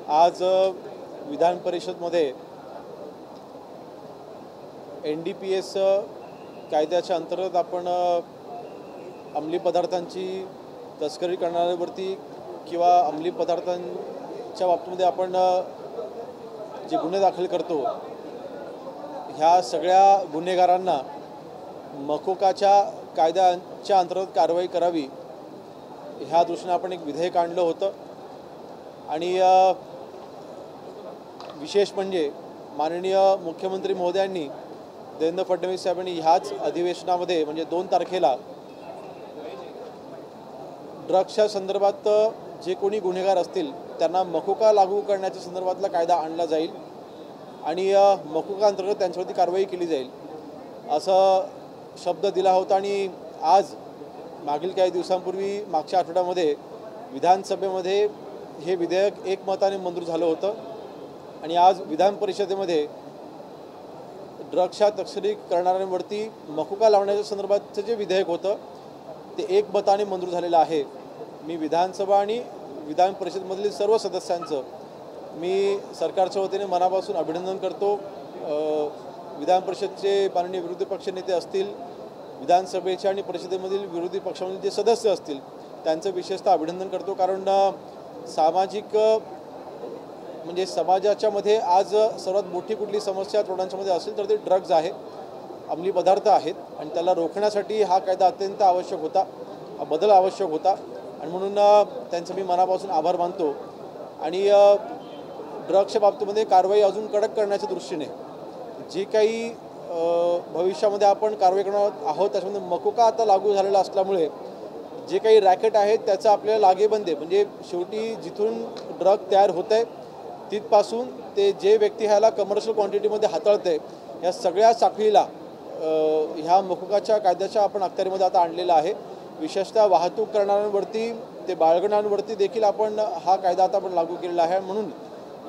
आज विधान परिषदमध्ये NDPS कायद्याच्या अंतर्गत आपण अंमली पदार्थांची तस्करी करणाऱ्यांवरती किंवा अंमली पदार्थांच्या बाबतीमध्ये आपण जे गुन्हे दाखल करतो ह्या सगळ्या गुन्हेगारांना मकोकाच्या कायद्याच्या अंतर्गत कारवाई करावी ह्या दृष्टीने आपण एक विधेयक आणलं होतं। आणि विशेष म्हणजे माननीय मुख्यमंत्री महोदयांनी देवेंद्र फडणवीस साहेबांनी ह्याच अधिवेशनामध्ये म्हणजे 2 तारखेला ड्रग्सच्या संदर्भात जे कोणी गुन्हेगार असतील त्यांना मकोका लागू करण्याच्या संदर्भातला कायदा आणला जाईल आणि मकोका अंतर्गत त्यांच्यावरती कारवाई केली जाईल असं शब्द दिला होता। आणि आज मागील काही दिवसांपूर्वी मागच्या आठवड्यामध्ये विधानसभेमध्ये हे विधेयक एकमताने मंजूर झालं होतं आणि आज विधान परिषदेमध्ये ड्रग्सच्या तस्करी करणाऱ्यांवरती मकोका लावण्याच्या संदर्भातचं जे विधेयक होतं ते एकमताने मंजूर झालेलं आहे। मी विधानसभा आणि विधान परिषदेमधील सर्व सदस्यांचं मी सरकारच्या वतीने मनापासून अभिनंदन करतो। विधान परिषदेचे माननीय विरोधी पक्षनेते असतील, विधानसभेचे आणि परिषदेमधील विरोधी पक्षामधील जे सदस्य असतील त्यांचं विशेषतः अभिनंदन करतो। कारण सामाजिक म्हणजे समाजाच्या मध्ये आज सर्वात मोठी कुठली समस्या तरुणांच्यामध्ये असेल तर ते ड्रग्ज आहे, अंमली पदार्थ आहेत आणि त्याला रोखण्यासाठी हा कायदा अत्यंत आवश्यक होता, बदल आवश्यक होता आणि म्हणून त्यांचं मी मनापासून आभार मानतो। आणि ड्रग्सच्या बाबतीमध्ये कारवाई अजून कडक करण्याच्या दृष्टीने जी काही भविष्यामध्ये आपण कारवाई करणार आहोत त्याच्यामध्ये मकोका आता लागू झालेला असल्यामुळे जे काही रॅकेट आहेत त्याचा आपल्याला लागेबंद म्हणजे शेवटी जिथून ड्रग तयार होत आहे तिथपासून ते जे व्यक्ती ह्याला कमर्शियल क्वांटिटीमध्ये हाताळते या सगळ्या साखळीला ह्या मकोकाच्या कायद्याच्या आपण अखत्यारीमध्ये आता आणलेला आहे। विशेषतः वाहतूक करणाऱ्यांवरती ते बाळगणाऱ्यांवरती देखील आपण हा कायदा आता आपण लागू केलेला आहे। म्हणून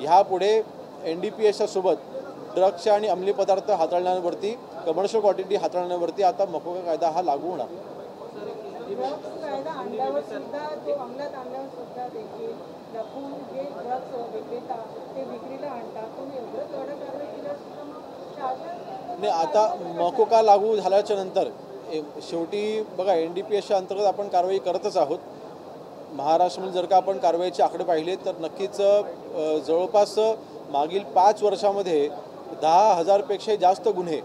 ह्यापुढे NDPSच्या सोबत ड्रग्सच्या आणि अंमली पदार्थ हाताळण्यावरती कमर्शियल क्वांटिटी हाताळण्यावरती आता मकोका कायदा हा लागू होणार। नाही, आता मकोका लागू झाल्याच्या नंतर शेवटी बघा NDPSच्या अंतर्गत आपण कारवाई करतच आहोत। महाराष्ट्रामध्ये जर का आपण कारवाईचे आकडे पाहिले तर नक्कीच जवळपास मागील 5 वर्षामध्ये 10,000 पेक्षा जास्त गुन्हे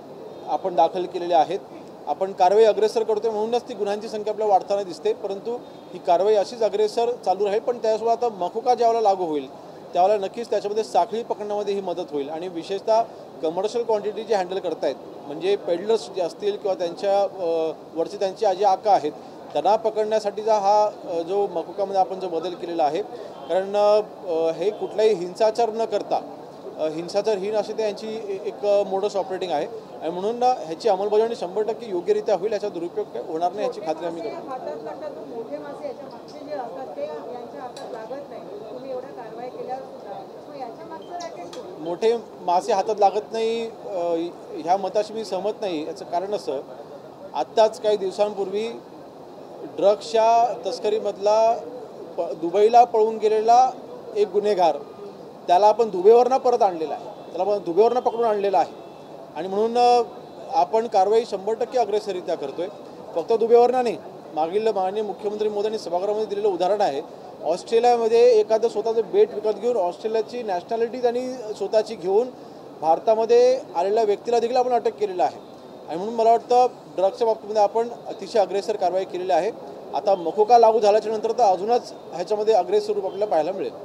आपण दाखल केलेले आहेत। आपण कारवाई अग्रेसर करतोय म्हणूनच ती गुन्ह्यांची संख्या आपल्याला वाढताना दिसते, परंतु ही कारवाई अशीच अग्रेसर चालू राहील। पण त्यासोबत आता मकोका ज्यावेळेला लागू होईल त्यावेळेला नक्कीच त्याच्यामध्ये साखळी पकडण्यामध्ये ही मदत होईल आणि विशेषतः कमर्शियल क्वांटिटी जे हँडल करतायत म्हणजे पेडलर्स जे असतील किंवा त्यांच्या वरचे त्यांचे जे आका आहेत त्यांना पकडण्यासाठीचा हा जो मकोकामध्ये आपण जो बदल केलेला आहे। कारण हे कुठलाही हिंसाचार न करता हिंसाचारहीन अशी त्यांची एक मोडस ऑपरेटिंग आहे आणि म्हणून ह्याची अंमलबजावणी 100% योग्यरित्या होईल, याचा दुरुपयोग होणार नाही याची खात्री आम्ही करतो। मोठे मासे हातात लागत नाही ह्या मताशी मी सहमत नाही। याचं कारण असं, आत्ताच काही दिवसांपूर्वी ड्रग्सच्या तस्करीमधला दुबईला पळून गेलेला एक गुन्हेगार त्याला आपण दुबईवरनं परत आणलेला आहे, त्याला आपण दुबईवरनं पकडून आणलेला आहे आणि म्हणून आपण कारवाई 100% अग्रेसररित्या करतोय। फक्त दुबईवरनं नाही, मागील माननीय मुख्यमंत्री मोदींनी सभागृहामध्ये दिलेलं उदाहरण आहे, ऑस्ट्रेलियामध्ये एखादं स्वतःचं बेट विकत घेऊन ऑस्ट्रेलियाची नॅशनॅलिटी त्यांनी स्वतःची घेऊन भारतामध्ये आलेल्या व्यक्तीला देखील आपण अटक केलेलं आहे आणि म्हणून मला वाटतं ड्रग्सच्या बाबतीमध्ये आपण अतिशय अग्रेसर कारवाई केलेली आहे। आता मकोका लागू झाल्याच्या नंतर तर अजूनच ह्याच्यामध्ये अग्रेसर रूप आपल्याला पाहायला मिळेल।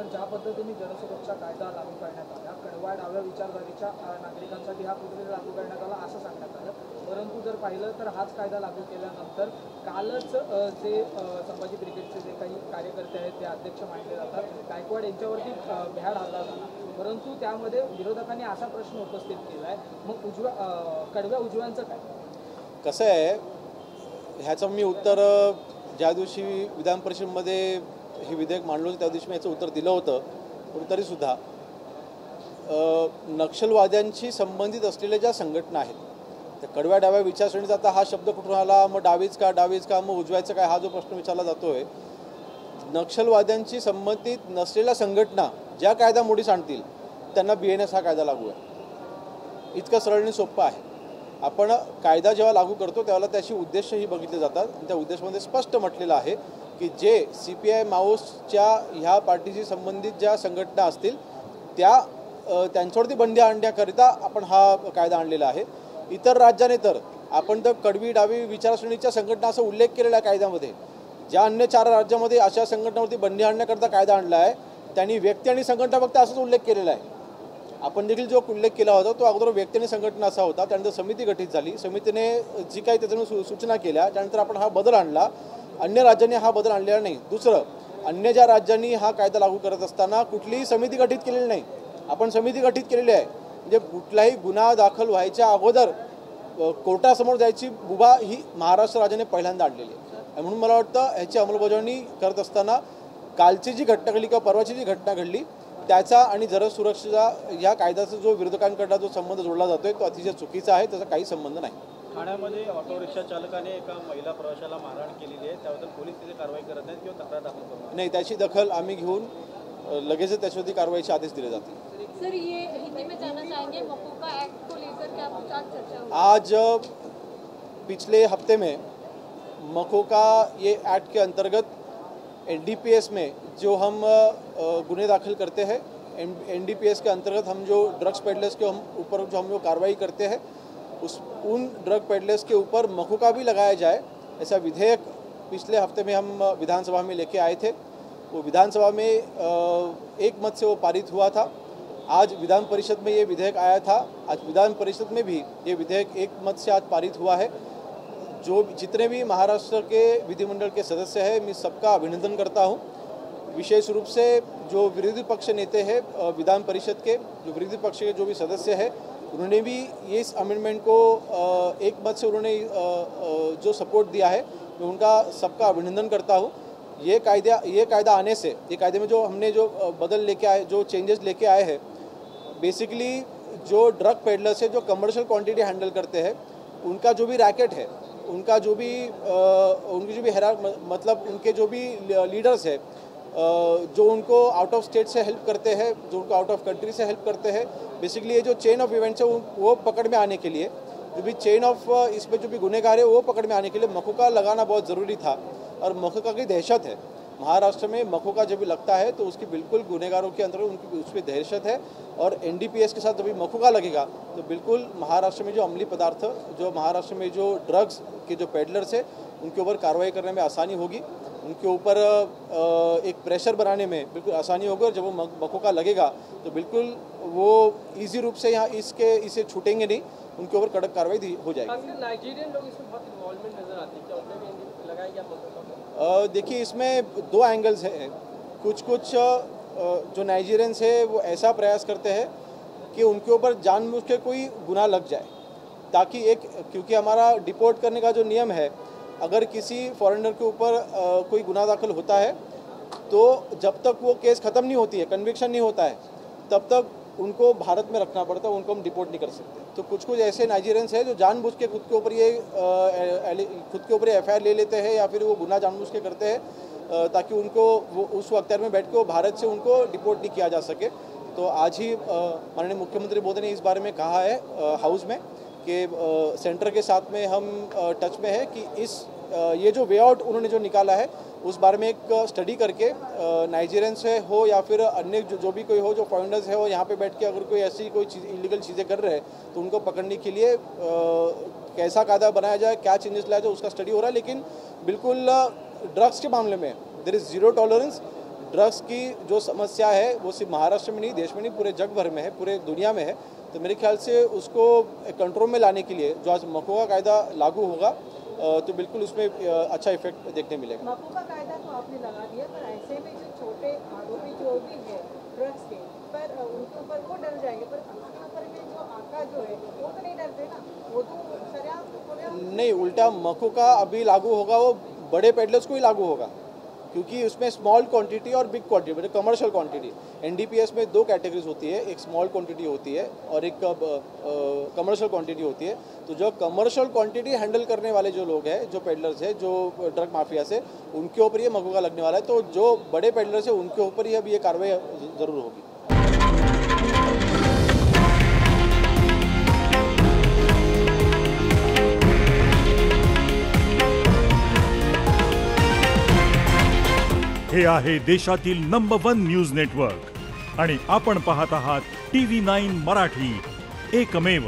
ज्या पद्धतीने जनसुरक्षा कायदा लागू करण्यात आला, कडवा डाव्या विचारधारेच्या नागरिकांसाठी हा कुठेतरी लागू करण्यात आला असं सांगण्यात आलं, परंतु जर पाहिलं तर हाच कायदा लागू केल्यानंतर कालच जे संभाजी ब्रिगेडचे जे काही कार्यकर्ते आहेत ते अध्यक्ष मानले जातात, गायकवाड यांच्यावरती भ्याड हल्ला झाला, परंतु त्यामध्ये विरोधकांनी असा प्रश्न उपस्थित केला आहे, मग कडव्या उजव्यांचं काय? कसं आहे ह्याचं मी उत्तर ज्या दिवशी विधान परिषदेमध्ये हे विधेयक मांडलं होतं त्या दिवशी मी याचं उत्तर दिलं होतं, पण तरीसुद्धा नक्षलवाद्यांशी संबंधित असलेल्या ज्या संघटना आहेत त्या कडव्या डाव्या विचारसरणीचा आता हा शब्द कुठून आला, मग डावीच का मग उजवायचं काय, हा जो प्रश्न विचारला जातोय नक्षलवाद्यांशी संबंधित नसलेल्या संघटना ज्या कायदा मोडीस आणतील त्यांना BNS हा कायदा लागू आहे. इतकं सरळ आणि सोपं आहे. आपण कायदा जेव्हा लागू करतो त्यावेळेला त्याची उद्देशही बघितले जातात आणि त्या उद्देशामध्ये स्पष्ट म्हटलेलं आहे की जे CPI माओवादच्या ह्या पार्टीशी संबंधित ज्या संघटना असतील त्यांच्यावरती बंदी आणण्याकरिता आपण हा कायदा आणलेला आहे. इतर राज्याने तर आपण तर कडवी डावी विचारसरणीच्या संघटना असा उल्लेख केलेला आहे कायद्यामध्ये. ज्या अन्य 4 राज्यामध्ये अशा संघटनावरती बंदी आणण्याकरता कायदा आणला आहे त्यांनी व्यक्ती आणि संघटना फक्त असाच उल्लेख केलेला आहे. आपण देखील जो उल्लेख केला होता तो अगोदर व्यक्ती आणि संघटना असा होता. त्यानंतर समिती गठीत झाली. समितीने जी काही त्याच्यामध्ये सूचना केल्या त्यानंतर आपण हा बदल आणला. अन्य राज्यांनी हा बदल आणलेला नाही. दुसरं, अन्य ज्या राज्यांनी हा कायदा लागू करत असताना कुठलीही समिती गठीत केलेली नाही. आपण समिती गठीत केलेली आहे. म्हणजे कुठलाही गुन्हा दाखल व्हायच्या अगोदर कोर्टासमोर जायची मुभा ही महाराष्ट्र राज्याने पहिल्यांदा आणलेली आहे. म्हणून मला वाटतं ह्याची अंमलबजावणी करत असताना कालची जी घटना घडली किंवा परवाची जी घटना घडली त्याचा आणि जर सुरक्षेचा या कायद्याचा जो विरोधकांकडला जो संबंध जोडला जातोय तो अतिशय चुकीचा आहे. त्याचा काही संबंध नाही. ठाण्यामध्ये ऑटो रिक्षा चालकाने एका महिला प्रवाशाला मारहाण केलेली आहे. त्याबद्दल पोलीस तिथे कारवाई करत नाहीत किंवा तक्रार दाखल करत नाही. त्याची दखल आम्ही घेऊन लगेचच त्याच्यावरती कारवाईचे आदेश दिले जातील. सर, ये हिंदी में जानना चाहेंगे मकोका एक्ट को लेकर क्या कुछ आज चर्चा हुई? आज पिछले हफ्ते में मकोका ये एक्ट के अंतर्गत NDPS में जो हम गुने दाखिल करते हैं, NDPS के अंतर्गत हम जो ड्रग्स पेडलर्स के ऊपर जो हम लोग कार्रवाई करते हैं उन ड्रग पेडलर्स के ऊपर मकोका भी लगाया जाए ऐसा विधेयक पिछले हफ्ते में हम विधानसभा में लेके आए थे. वो विधानसभा में एक मत से वो पारित हुआ था. आज विधान परिषद में ये विधेयक आया था. आज विधान परिषद में भी ये विधेयक एक मत से आज पारित हुआ है. जो जितने भी महाराष्ट्र के विधिमंडल के सदस्य हैं मैं सबका अभिनंदन करता हूं. विशेष रूप से जो विरोधी पक्ष नेते हैं विधान परिषद के जो विरोधी पक्ष के जो भी सदस्य हैं उन्होंने भी ये इस अमेंडमेंट को एक मत से उन्होंने जो सपोर्ट दिया है मैं उनका सबका अभिनंदन करता हूं. ये कायदा आने से ये कायदे में जो हमने जो बदल लेके आए जो चेंजेस लेके आए हैं बेसिकली जो ड्रग पेडलर्स है जो कमर्शियल क्वांटिटी हैंडल करते हैं उनका जो भी रैकेट है उनकी जो भी मतलब उनके जो भी लीडर्स है जो उनको out of state say help करते हैं जो उनको out of country say help करते हैं बेसिकली ये जो चेन ऑफ इवेंट्स है वो पकड़ में आने के लिए जो भी चेन ऑफ इसमें जो भी गुनहगार है वो पकड़ में आने के लिए मकोका लगाना बहुत ज़रूरी था. और मकोका की दहशत है महाराष्ट्र में. मकोका जब भी लगता है तो उसकी बिल्कुल गुनहगारों के अंदर उनकी उस पर दहशत है. और NDPS के साथ जब भी मकोका लगेगा तो बिल्कुल महाराष्ट्र में जो अमली पदार्थ जो महाराष्ट्र में जो ड्रग्स के जो पेडलर्स है उनके ऊपर कार्रवाई करने में आसानी होगी. उनके ऊपर एक प्रेशर बनाने में बिल्कुल आसानी होगी. और जब वो मकोका लगेगा तो बिल्कुल वो ईजी रूप से यहाँ इसे छूटेंगे नहीं. उनके ऊपर कड़क कार्रवाई हो जाएगी. नाइजीरियन लोग इसमें बहुत इन्वॉल्वमेंट नजर आती है, क्या उन्हें भी लगाया गया मकोका? देखिए इसमें 2 एंगल्स हैं. कुछ जो नाइजीरियंस है वो ऐसा प्रयास करते हैं कि उनके ऊपर जानबूझ के कोई गुनाह लग जाए ताकि क्योंकि हमारा डिपोर्ट करने का जो नियम है अगर किसी फॉरेनर के ऊपर कोई गुनाह दाखिल होता है तो जब तक वो केस ख़त्म नहीं होती है कन्विक्शन नहीं होता है तब तक उनको भारत में रखना पड़ता है. उनको हम डिपोर्ट नहीं कर सकते. तो कुछ ऐसे नाइजीरियंस हैं जो जानबूझ के खुद के ऊपर FIR ले लेते हैं या फिर वो गुनाह जानबूझ के करते हैं ताकि उनको वो उस अख्तियार में बैठ के वो भारत से उनको डिपोर्ट नहीं किया जा सके. तो आज ही माननीय मुख्यमंत्री मोदी ने इस बारे में कहा है हाउस में कि सेंटर के साथ में हम टच में है कि ये जो वे आउट उन्होंने जो निकाला है उस बारे में एक स्टडी करके नाइजीरियंस है हो या फिर अन्य जो भी कोई हो जो फॉरेनर्स है वो यहाँ पे बैठ के अगर कोई ऐसी कोई चीज़ इलीगल चीज़ें कर रहे हैं तो उनको पकड़ने के लिए कैसा कायदा बनाया जाए क्या चेंजेस लाया जाए उसका स्टडी हो रहा है. लेकिन बिल्कुल ड्रग्स के मामले में there is zero tolerance. Drugs की जो समस्या है वो सिर्फ महाराष्ट्र में नहीं देश में नहीं पूरे जग भर में है पूरे दुनिया में है. तो मेरे ख्याल से उसको कंट्रोल में लाने के लिए जो आज मकोका कायदा लागू होगा तो बिल्कुल उसमें अच्छा इफेक्ट देखने मिलेगा. मकोका कायदा तो आपने लगा दिया पर ऐसे में जो छोटे आरोपी जो भी है ड्रग्स के पर उनके ऊपर वो डर जाएंगे पर उसके ऊपर में जो आका जो है वो तो नहीं डरते ना. वो तो सरिया नहीं उल्टा मकोका अभी लागू होगा वो बड़े पेडलर्स को ही लागू होगा. क्योंकि उसमें स्मॉल क्वांटिटी और बिग क्वांटिटी मतलब कमर्शियल क्वांटिटी, NDPS में 2 कैटेगरीज होती है, एक स्मॉल क्वांटिटी होती है और एक कमर्शियल क्वांटिटी होती है। तो जो कमर्शियल क्वांटिटी हैंडल करने वाले जो लोग हैं, जो पेडलर्स हैं, जो ड्रग माफिया से, उनके ऊपर ये मकोका लगने वाला है। तो जो बड़े पेडलर्स हैं उनके ऊपर ही अब ये कार्रवाई ज़रूर होगी। हे आहे देशातील नंबर 1 न्यूज नेटवर्क आणि आपण पाहत आहात TV9 मराठी, एकमेव।